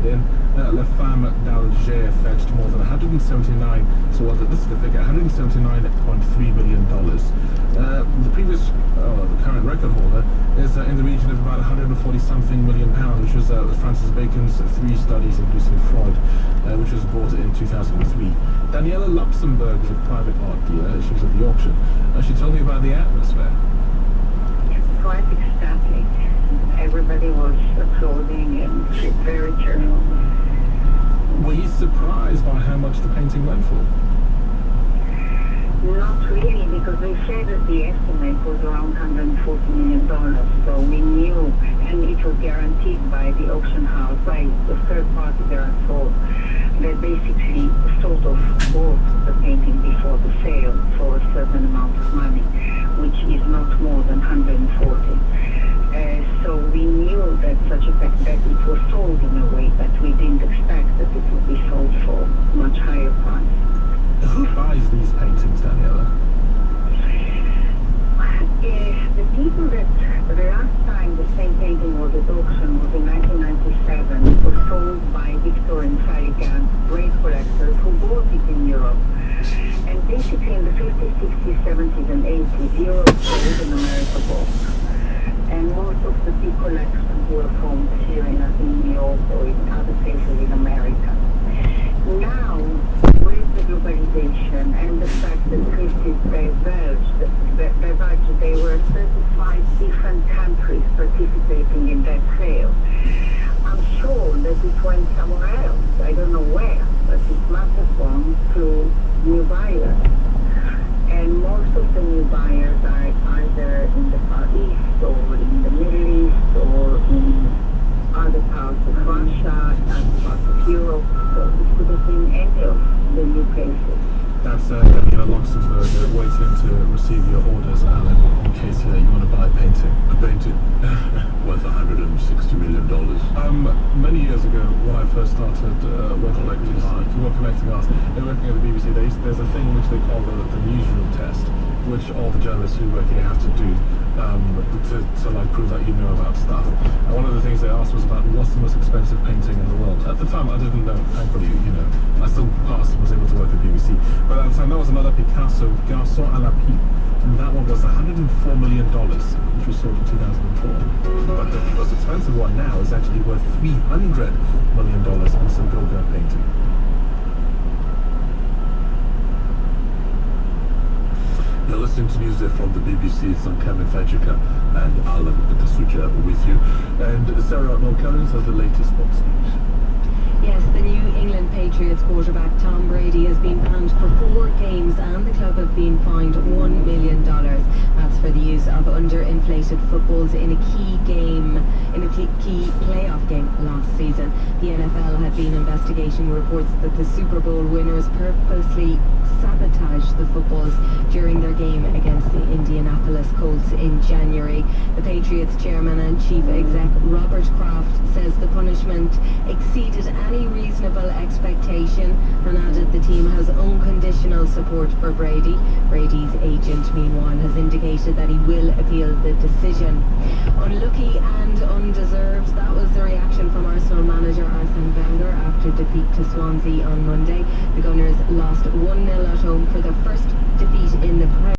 handed in. La Femme d'Alger fetched more than 179, so this is the figure, $179.3 million. The previous, the current record holder is in the region of about 140-something million pounds, which was Francis Bacon's 3 studies including Freud, which was bought in 2003. Daniela Luxemburg is a private art dealer. She was at the auction. She told me about the atmosphere. Quite ecstatic. Everybody was applauding and very cheerful. Were you surprised by how much the painting went for? Not really, because they said that the estimate was around $140 million, so we knew, and it was guaranteed by the auction house, by the third-party guarantor, that basically sort of bought the painting before the sale for a certain amount of money, which is not more than 140. So we knew that that it was sold in a way, but we didn't expect that it would be sold for much higher price. Who buys these paintings, Daniela? The people that the last time the same painting was at auction was in 1997. It was sold by Victor and Sally Gant, great collectors who bought it in Europe. And basically in the 50s, 60s, 70s and 80s, Europe sold and America bought. And most of the big collections were from here in New York or in other places in America. Now, with the globalization and the fact that Christie's diverged, there were 35 different countries participating in that sale. I'm sure that it went somewhere else. I don't know where, but it must have gone to new buyers. And most of the new buyers are either in the Far East or in the Middle East or in other parts of Russia, other parts of Europe. So it could have been any of the new places. That's Daniela Luxemburg waiting to receive your orders, Alan, in case you want to buy a painting. A painting worth $160 million. Many years ago, when I first started working collecting art, working at the BBC, there's a thing which they call the newsroom test, which all the journalists who work here have to do to like prove that you know about stuff. And one of the things they asked was about what's the most expensive painting in the world. At the time, I didn't know. Thankfully, I still passed and was able to work at BBC. But at the time, there was another Picasso, Garçon à la Pipe, and that one was $104 million, which was sold in 2004. But the most expensive one now is actually worth $300 million in some Gauguin painting. You're listening to news from the BBC. It's Kevin Fajika and Alan Vitasuja with you. And Sarah Mulcairns has the latest sports news. Yes, the New England Patriots quarterback Tom Brady has been banned for 4 games and the club have been fined $1 million. That's for the use of underinflated footballs in a key playoff game last season. The NFL had been investigating reports that the Super Bowl winners purposely sabotaged the footballs during their game against the Indianapolis Colts in January. The Patriots chairman and chief exec Robert Kraft says the punishment exceeded any reasonable expectation and added the team has unconditional support for Brady. Brady's agent, meanwhile, has indicated that he will appeal the decision. Unlucky and undeserved, that was the reaction from Arsenal manager Arsene Wenger after defeat to Swansea on Monday. The Gunners lost 1-0 at home for their first defeat in the Premier